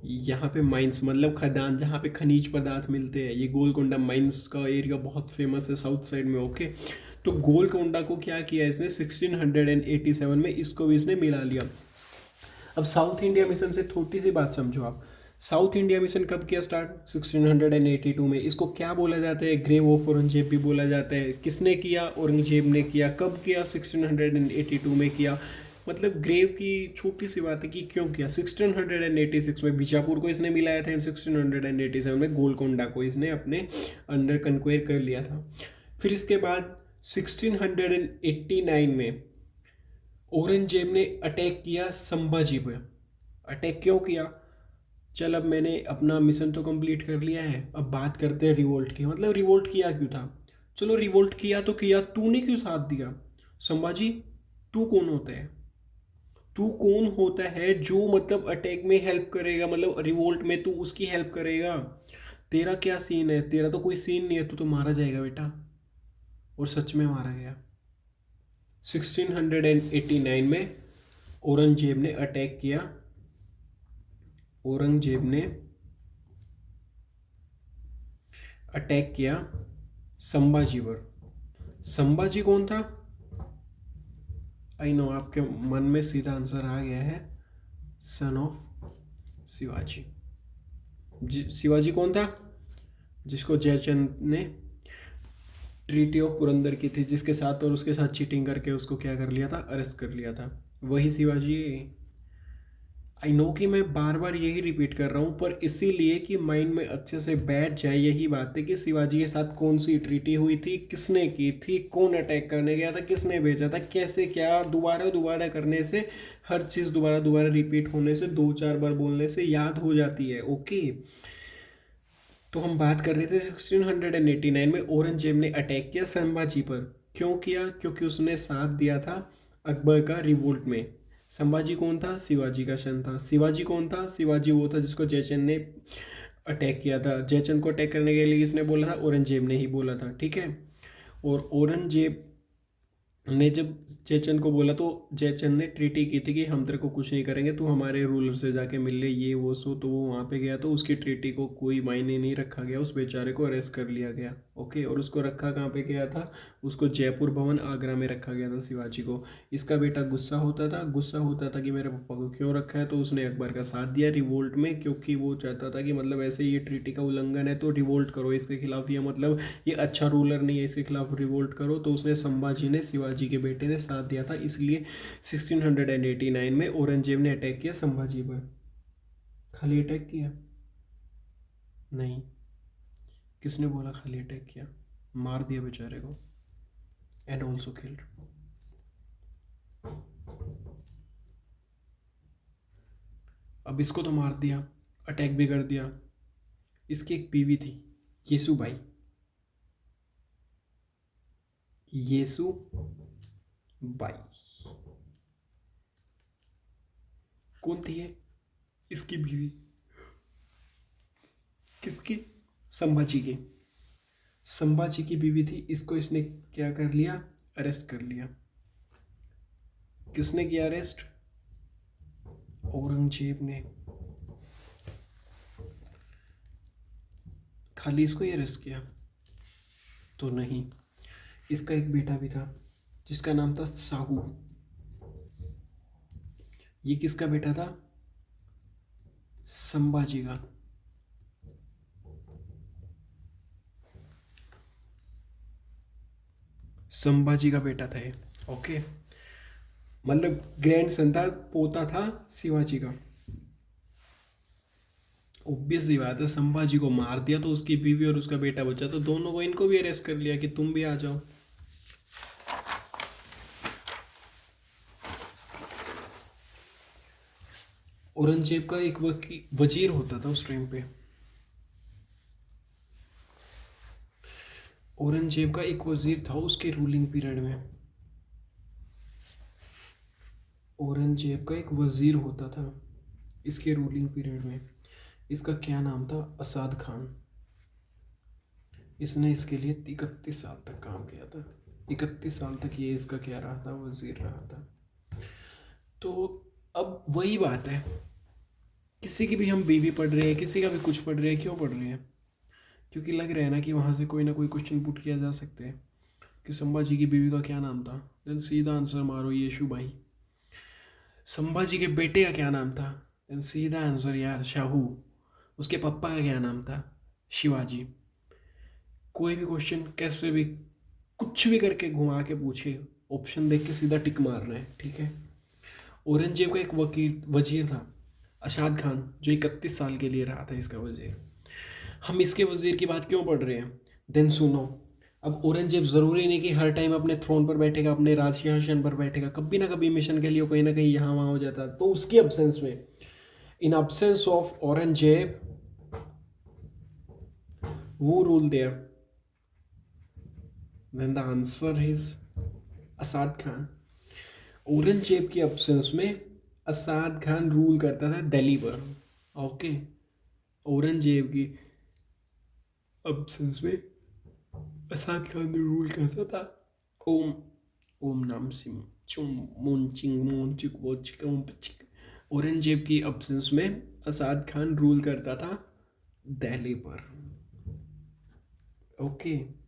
यहाँ पे माइंस मतलब खदान, जहाँ पे खनिज पदार्थ मिलते हैं, ये गोलकोंडा माइंस का एरिया बहुत फेमस है साउथ साइड में। ओके, तो गोलकोंडा को क्या किया इसने 1687 में, इसको भी इसने मिला लिया। अब साउथ इंडिया मिशन से छोटी सी बात समझो आप, साउथ इंडिया मिशन कब किया स्टार्ट, 1682 में। इसको क्या बोला जाता है, ग्रेव ऑफ औरंगजेब भी बोला जाता है। किसने किया, औरंगजेब ने किया। कब किया, 1682 में किया। मतलब ग्रेव की छोटी सी बात है कि क्यों किया। 1686 में बीजापुर को इसने मिलाया था, एंड 1687 में गोलकोंडा को इसने अपने अंडर कन्क्वेयर कर लिया था। फिर इसके बाद 1689 में औरंगजेब ने अटैक किया संभाजी पे। अटैक क्यों किया, चल अब मैंने अपना मिशन तो कंप्लीट कर लिया है, अब बात करते हैं रिवोल्ट की। मतलब रिवोल्ट किया क्यों था, चलो रिवोल्ट किया तो किया, तूने क्यों साथ दिया संभाजी। तू कौन होता है, तू कौन होता है जो मतलब अटैक में हेल्प करेगा, मतलब रिवोल्ट में तू उसकी हेल्प करेगा। तेरा क्या सीन है, तेरा तो कोई सीन नहीं है, तू तो मारा जाएगा बेटा। और सच में मारा गया। 1689 में औरंगजेब ने अटैक किया, औरंगजेब ने अटैक किया संभाजी पर। संभाजी कौन था, आई नो आपके मन में सीधा आंसर आ गया है, सन ऑफ शिवाजी। शिवाजी कौन था, जिसको जयचंद ने ट्रीटी ऑफ पुरंदर की थी, जिसके साथ और उसके साथ चीटिंग करके उसको क्या कर लिया था, अरेस्ट कर लिया था, वही शिवाजी। आई नो कि मैं बार बार यही रिपीट कर रहा हूँ, पर इसीलिए कि माइंड में अच्छे से बैठ जाए यही बात है कि शिवाजी के साथ कौन सी ट्रीटी हुई थी, किसने की थी, कौन अटैक करने गया था, किसने भेजा था, कैसे क्या। दोबारा दोबारा करने से, हर चीज़ दोबारा दोबारा रिपीट होने से, 2-4 बार बोलने से याद हो जाती है। ओके, तो हम बात कर रहे थे 1689 में औरंगजेब ने अटैक किया संभाजी पर। क्यों किया? क्योंकि उसने साथ दिया था अकबर का रिवोल्ट में। संभाजी कौन था? शिवाजी का सन था। शिवाजी कौन था? शिवाजी वो था जिसको जयचंद ने अटैक किया था। जयचंद को अटैक करने के लिए किसने बोला था? औरंगजेब ने ही बोला था, ठीक है। और औरंगजेब ने जब जयचंद को बोला तो जयचंद ने ट्रीटी की थी कि हम तेरे को कुछ नहीं करेंगे, तू हमारे रूलर से जाके मिल ले, ये वो सो। तो वो वहाँ पे गया तो उसकी ट्रीटी को कोई मायने नहीं रखा गया, उस बेचारे को अरेस्ट कर लिया गया। ओके, और उसको रखा कहाँ पे गया था? उसको जयपुर भवन आगरा में रखा गया था शिवाजी को। इसका बेटा गुस्सा होता था कि मेरे पापा को क्यों रखा है, तो उसने अकबर का साथ दिया रिवोल्ट में, क्योंकि वो चाहता था कि मतलब ऐसे ये ट्रीटी का उल्लंघन है तो रिवोल्ट करो इसके खिलाफ, ये मतलब ये अच्छा रूलर नहीं है, इसके खिलाफ रिवोल्ट करो। तो उसने संभाजी ने शिवाजी के बेटे ने साथ दिया था, इसलिए 1689 में औरंगजेब ने अटैक किया संभाजी पर। खाली अटैक किया नहीं, किसने बोला खाली अटैक किया? मार दिया बेचारे को, एंड ऑल्सो किल्ड। अब इसको तो मार दिया, अटैक भी कर दिया। इसकी एक बीवी थी, येसुबाई, येसुबाई। कौन थी ये? इसकी बीवी। किसकी? संभाजी की। संभाजी की बीवी थी, इसको इसने क्या कर लिया? अरेस्ट कर लिया। किसने किया अरेस्ट? औरंगजेब ने। खाली इसको ही अरेस्ट किया तो नहीं, इसका एक बेटा भी था जिसका नाम था साहू। ये किसका बेटा था? संभाजी का। संभाजी का बेटा था ये। ओके, मतलब ग्रैंड सन था, पोता था शिवाजी का। ऑब्वियस सी बात है, संभाजी को मार दिया तो उसकी बीवी और उसका बेटा बचा, तो दोनों को, इनको भी अरेस्ट कर लिया कि तुम भी आ जाओ। औरंगजेब का एक वजीर होता था उस टाइम पे। औरंगजेब का एक वजीर था उसके रूलिंग पीरियड में। औरंगजेब का एक वजीर होता था इसके रूलिंग पीरियड में। इसका क्या नाम था? असाद खान। इसने इसके लिए 31 साल तक काम किया था। 31 साल तक ये इसका क्या रहा था? वजीर रहा था। तो अब वही बात है, किसी की भी हम बीवी पढ़ रहे हैं, किसी का भी कुछ पढ़ रहे हैं, क्यों पढ़ रहे हैं? क्योंकि लग रहा है ना कि वहाँ से कोई ना कोई क्वेश्चन पुट किया जा सकते हैं कि संभाजी की बीवी का क्या नाम था, देन सीधा आंसर मारो येशुबाई। संभाजी के बेटे का क्या नाम था, देन सीधा आंसर यार शाहू। उसके पापा का क्या नाम था? शिवाजी। कोई भी क्वेश्चन कैसे भी कुछ भी करके घुमा के पूछे, ऑप्शन देख के सीधा टिक मारना है, ठीक है। औरंगजेब का एक वजीर था अशाद खान, जो 31 साल के लिए रहा था इसका वजीर। हम इसके वजीर की बात क्यों पढ़ रहे हैं? देन सुनो, अब औरंगजेब ज़रूरी नहीं कि हर टाइम अपने थ्रोन पर बैठेगा, अपने राजसिंहासन पर बैठेगा, कभी ना कभी मिशन के लिए कहीं ना कहीं यहाँ वहाँ हो जाता। तो उसकी अब्सेंस में, इन absence of Aurangzeb, who ruled there? Then the answer is असाद खान। औरंगजेब की अब्सेंस में असाद खान रूल करता था दिल्ली पर। ओके, औरंगजेब की अब्सेंस में असाद खान रूल करता था। ओम ओम नाम सिम चुम मुन चिंग मुन चिक वो चिक ओम चिक। औरंगजेब की अब्सेंस में असाद खान रूल करता था दिल्ली पर। ओके,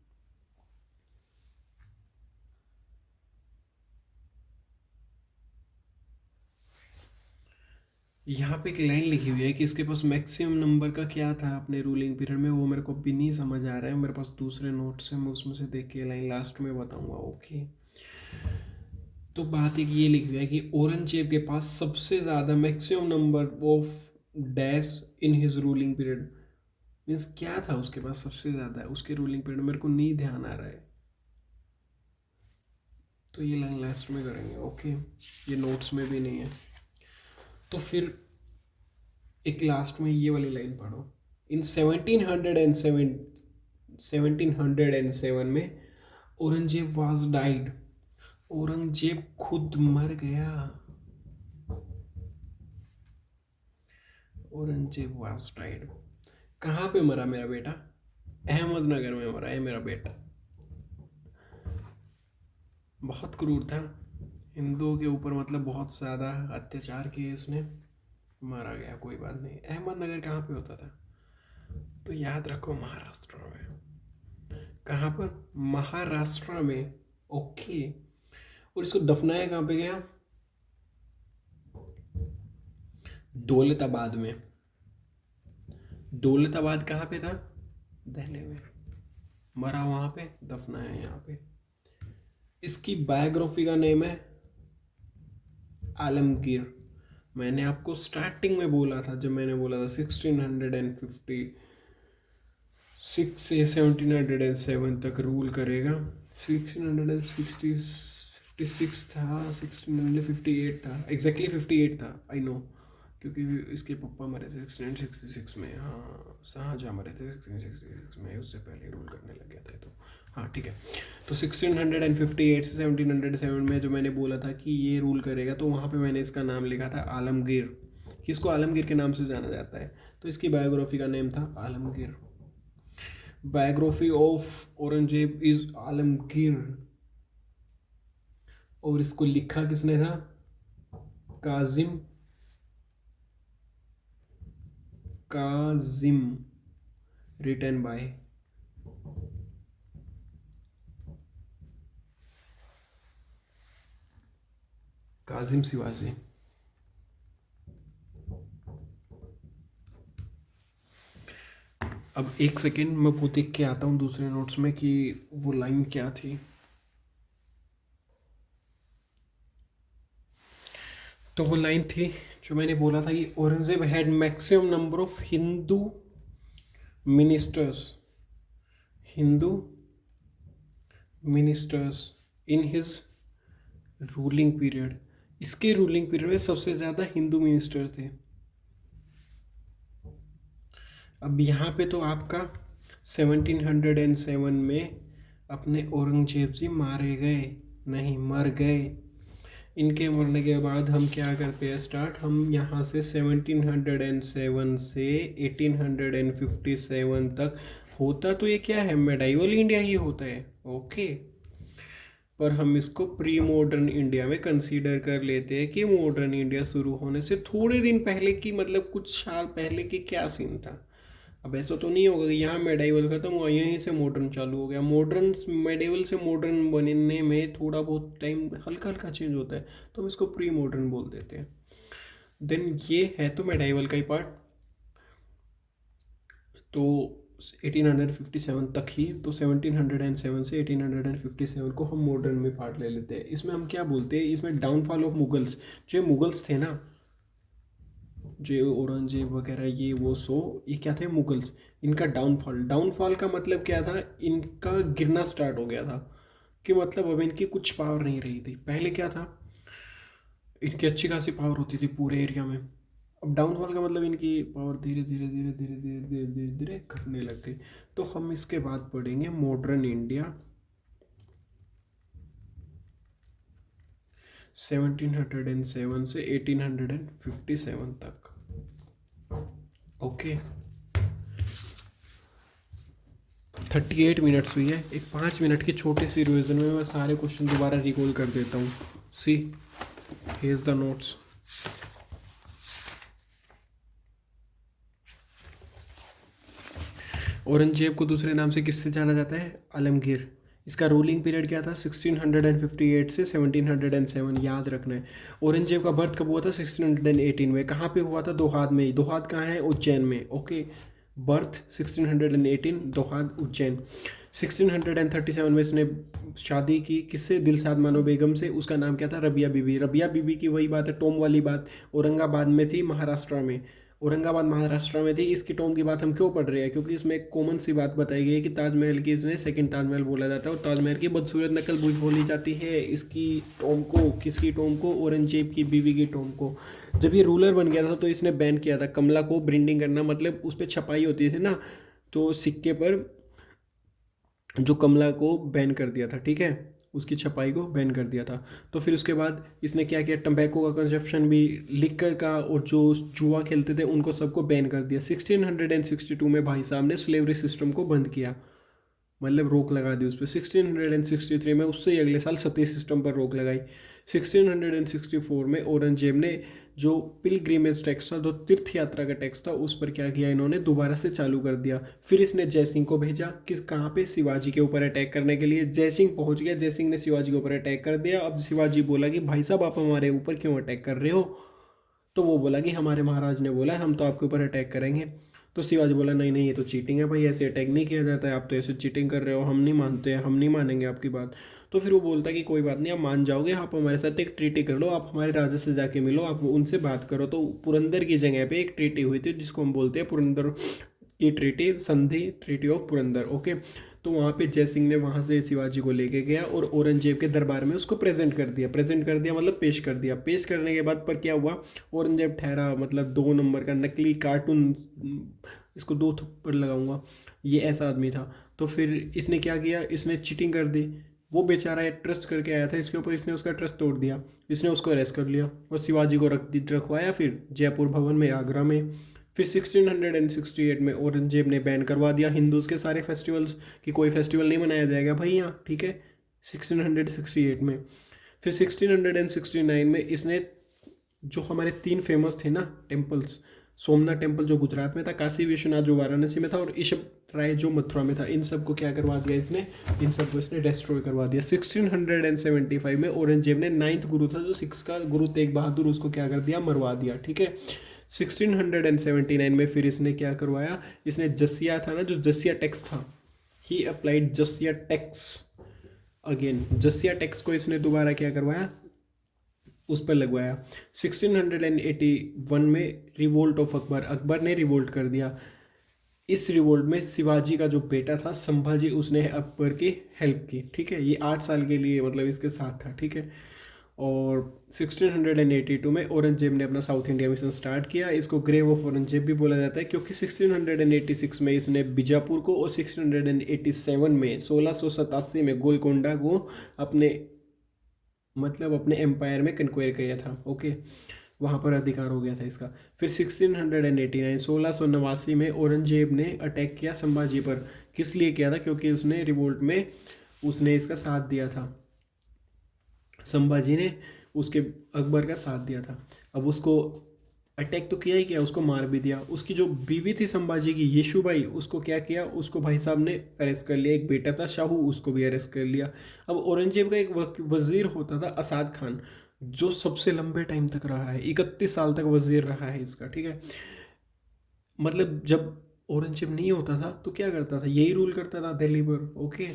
यहाँ पे एक लाइन लिखी हुई है कि इसके पास मैक्सिमम नंबर का क्या था अपने रूलिंग पीरियड में, वो मेरे को भी नहीं समझ आ रहा है। मेरे पास दूसरे नोट्स हैं, मैं उसमें से देख के लाइन लास्ट में बताऊंगा। ओके, तो बात एक ये लिखी हुई है कि औरंगजेब के पास सबसे ज़्यादा maximum number of dash in his ruling period. Means क्या था उसके पास सबसे ज़्यादा उसके रूलिंग पीरियड, मेरे को नहीं ध्यान आ रहा है, तो ये लाइन लास्ट में करेंगे। ओके, ये नोट्स में भी नहीं है। तो फिर एक लास्ट में ये वाली लाइन पढ़ो। इन 1707 में औरंगजेब वाज डाइड, औरंगजेब खुद मर गया। औरंगजेब वाज डाइड, कहाँ पे मरा मेरा बेटा? अहमदनगर में मरा है मेरा बेटा। बहुत क्रूर था, हिंदुओं के ऊपर मतलब बहुत ज़्यादा अत्याचार किए इसने, मारा गया। कोई बात नहीं। अहमदनगर कहाँ पे होता था? तो याद रखो महाराष्ट्र में। कहाँ पर? महाराष्ट्र में। ओके। और इसको दफनाया कहाँ पे गया? दौलताबाद में। दौलताबाद कहाँ पे था? दिल्ली में। मरा वहाँ पे, दफनाया यहाँ पे। इसकी बायोग्राफी का नेम है आलमगीर। मैंने आपको स्टार्टिंग में बोला था, जब मैंने बोला था 1656 से 1707 तक रूल करेगा। 1656 था, 1658 था, एग्जैक्टली 58 था, आई नो, क्योंकि इसके पापा मरे थे 1666 में। हाँ, शाहजहाँ मरे थे 1666 में, उससे पहले रूल करने लग गया था। तो हाँ ठीक है। तो 1658 से 1707 में जो मैंने बोला था कि ये रूल करेगा, तो वहाँ पे मैंने इसका नाम लिखा था आलमगीर, कि इसको आलमगीर के नाम से जाना जाता है। तो इसकी बायोग्राफी का नेम था Alamgir. Biography of Aurangzeb is Alamgir. और इसको लिखा किसने था? Kazim, Kazim, written by Kazim Shivaji. अब एक सेकेंड, मैं वो देख के आता हूँ दूसरे नोट्स में कि वो लाइन क्या थी। तो वो लाइन थी जो मैंने बोला था कि Aurangzeb had maximum number of Hindu ministers, Hindu ministers in his ruling period. इसके रूलिंग पीरियड में सबसे ज़्यादा हिंदू मिनिस्टर थे। अब यहाँ पे तो आपका 1707 में अपने औरंगजेब जी मारे गए, नहीं मर गए। इनके मरने के बाद हम क्या करते हैं स्टार्ट, हम यहाँ से 1707 से 1857 तक होता तो ये क्या है, मेडाइवल इंडिया ही होता है। ओके, पर हम इसको प्री मॉडर्न इंडिया में कंसीडर कर लेते हैं कि मॉडर्न इंडिया शुरू होने से थोड़े दिन पहले की, मतलब कुछ साल पहले की क्या सीन था। अब ऐसा तो नहीं होगा कि यहाँ मेडाइवल खत्म हुआ यहीं से मॉडर्न चालू हो गया। मॉडर्न, मेडाइवल से मॉडर्न बनने में थोड़ा बहुत टाइम हल्का हल्का चेंज होता है, तो हम इसको प्री मॉडर्न बोल देते हैं। देन ये है तो मेडाइवल का ही पार्ट। तो 1857 तक ही, तो 1707 से 1857 को हम मॉडर्न में पार्ट ले लेते हैं। इसमें हम क्या बोलते हैं, इसमें डाउनफॉल ऑफ मुगल्स, जो मुगल्स थे ना, जो औरंगजेब वगैरह ये वो सो, ये क्या थे, मुगल्स। इनका डाउनफॉल, डाउनफॉल का मतलब क्या था, इनका गिरना स्टार्ट हो गया था, कि मतलब अब इनकी कुछ पावर नहीं रही थी। पहले क्या था, इनकी अच्छी खासी पावर होती थी पूरे एरिया में। अब डाउनफॉल का मतलब इनकी पावर धीरे धीरे धीरे धीरे धीरे धीरे धीरे धीरे घटने लग गई। तो हम इसके बाद पढ़ेंगे मॉडर्न इंडिया 1707 से 1857 तक। ओके, 38 मिनट्स हुई है। एक 5 मिनट की छोटी सी रिविजन में मैं सारे क्वेश्चन दोबारा रिकॉल कर देता हूँ। See, here is the notes. Aurangzeb को दूसरे नाम से किससे जाना जाता है? आलमगीर। इसका रूलिंग पीरियड क्या था? 1658 से 1707, याद रखना है। औरंगजेब का बर्थ कब हुआ था? 1618 में। कहाँ पे हुआ था? दोहाद में। दोहाद कहाँ है? उज्जैन में। Okay, birth 1618, दोहाद Ujjain. 1637 में इसने शादी की किससे? दिलशाद मानो बेगम से। उसका नाम क्या था? रबिया बीबी। रबिया बीबी की वही बात है, टॉम वाली बात। औरंगाबाद में थी, महाराष्ट्र में। औरंगाबाद महाराष्ट्र में थी। इसकी टॉम की बात हम क्यों पढ़ रहे हैं? क्योंकि इसमें एक कॉमन सी बात बताई गई है कि ताजमहल की इसने सेकंड ताजमहल बोला जाता है, और ताजमहल की बदसूरत नकल बोली जाती है इसकी टॉम को। किसकी टॉम को? औरंगजेब की बीवी की टॉम को। जब ये रूलर बन गया था तो इसने बैन किया था कमला को ब्रिंडिंग करना, मतलब उस पर छपाई होती थी ना, तो सिक्के पर जो कमला को बैन कर दिया था, ठीक है, उसकी छपाई को बैन कर दिया था। तो फिर उसके बाद इसने क्या किया, टम्बैको का कंजप्शन भी, लिकर का, और जो जुआ खेलते थे उनको सबको बैन कर दिया। 1662 में भाई साहब ने स्लेवरी सिस्टम को बंद किया, मतलब रोक लगा दी उस पर। 1663 में उससे ही अगले साल सती सिस्टम पर रोक लगाई। 1664 में औरंगजेब ने जो पिलग्रिमेज टैक्स था, जो तीर्थ यात्रा का टैक्स था, उस पर क्या किया इन्होंने, दोबारा से चालू कर दिया। फिर इसने जयसिंह को भेजा किस, कहाँ पे, शिवाजी के ऊपर अटैक करने के लिए। जयसिंह पहुंच गया, जयसिंह ने शिवाजी के ऊपर अटैक कर दिया। अब शिवाजी बोला कि भाई साहब आप हमारे ऊपर क्यों अटैक कर रहे हो, तो वो बोला कि हमारे महाराज ने बोला हम तो आपके ऊपर अटैक करेंगे। तो शिवाजी बोला नहीं नहीं, ये तो चीटिंग है भाई, ऐसे अटैक नहीं किया जाता है, आप तो ऐसे चीटिंग कर रहे हो, हम नहीं मानते हैं, हम नहीं मानेंगे आपकी बात। तो फिर वो बोलता है कि कोई बात नहीं, आप मान जाओगे, आप हमारे साथ एक ट्रीटी कर लो, आप हमारे राजा से जाके मिलो, आप उनसे बात करो। तो पुरंदर की जगह पे एक ट्रीटी हुई थी जिसको हम बोलते हैं पुरंदर की ट्रीटी, संधि, ट्रीटी ऑफ पुरंदर, ओके। तो वहाँ पे जयसिंह ने वहाँ से शिवाजी को लेके गया और औरंगजेब के दरबार में उसको प्रेजेंट कर दिया मतलब पेश कर दिया। पेश करने के बाद पर क्या हुआ, औरंगजेब ठहरा, मतलब 2 नंबर का नकली कार्टून, इसको 2 थप्पड़ लगाऊंगा, ये ऐसा आदमी था। तो फिर इसने क्या किया, इसने चीटिंग कर दी। वो बेचारा ट्रस्ट करके आया था इसके ऊपर, इसने उसका ट्रस्ट तोड़ दिया। इसने उसको अरेस्ट कर लिया और शिवाजी को रखवाया फिर जयपुर भवन में, आगरा में। फिर 1668 में औरंगजेब ने बैन करवा दिया हिंदूज़ के सारे फेस्टिवल्स, कि कोई फेस्टिवल नहीं मनाया जाएगा भाई यहाँ, ठीक है, 1668 में। फिर 1669 में इसने जो हमारे 3 फेमस थे ना टेम्पल्स, सोमनाथ टेम्पल जो गुजरात में था, काशी विश्वनाथ जो वाराणसी में था, और ईशप राय जो मथुरा में था, इन सब को क्या करवा दिया इसने, इन सबको इसने डिस्ट्रॉय करवा दिया। 1675 में औरंगजेब ने 9th गुरु था जो सिक्स का, गुरु तेग बहादुर, उसको क्या कर दिया, मरवा दिया, ठीक है। 1679 में फिर इसने क्या करवाया, इसने जसिया था ना, जो जसिया टैक्स था, ही applied Jasiya tax again, Jasiya tax को इसने दोबारा क्या करवाया, उस पर लगवाया। 1681 में रिवोल्ट ऑफ अकबर, अकबर ने रिवोल्ट कर दिया। इस रिवोल्ट में शिवाजी का जो बेटा था संभाजी, उसने अकबर की हेल्प की, ठीक है, ये 8 साल के लिए मतलब इसके साथ था, ठीक है। और 1682 में औरंगजेब ने अपना साउथ इंडिया मिशन स्टार्ट किया। इसको ग्रेव ऑफ औरंगजेब भी बोला जाता है, क्योंकि 1686 में इसने बीजापुर को, और 1687 में 1687 में गोलकोंडा को अपने मतलब अपने एम्पायर में कन्क्वायर किया था, ओके, वहाँ पर अधिकार हो गया था इसका। फिर 1689 1689 में औरंगजेब ने अटैक किया संभाजी पर। किस लिए किया था, क्योंकि उसने रिवोल्ट में उसने इसका साथ दिया था, संभाजी ने उसके अकबर का साथ दिया था। अब उसको अटैक तो किया ही किया, उसको मार भी दिया। उसकी जो बीवी थी संभाजी की, येशुबाई, उसको क्या किया, उसको भाई साहब ने अरेस्ट कर लिया। एक बेटा था शाहू, उसको भी अरेस्ट कर लिया। अब औरंगजेब का एक वजीर होता था असाद खान, जो सबसे लंबे टाइम तक रहा है, 31 साल तक वजीर रहा है इसका, ठीक है। मतलब जब औरंगजेब नहीं होता था तो क्या करता था, यही रूल करता था दिल्ली पर, ओके।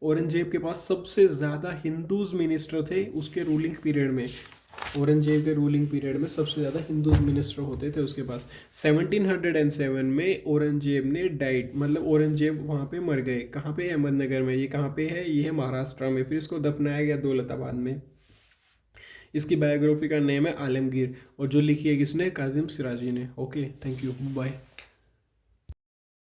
औरंगजेब के पास सबसे ज़्यादा हिंदूज मिनिस्टर थे उसके रूलिंग पीरियड में। औरंगजेब के रूलिंग पीरियड में सबसे ज़्यादा हिंदू मिनिस्टर होते थे उसके पास। 1707 में औरंगजेब ने डाइड, मतलब औरंगजेब वहाँ पे मर गए। कहाँ पे, अहमदनगर में। ये कहाँ पे है, ये है महाराष्ट्र में। फिर इसको दफनाया गया दौलताबाद में। इसकी बायोग्राफी का नेम है आलमगीर, और जो लिखी है किसने, काजिम सिराजी ने। Okay, thank you, bye.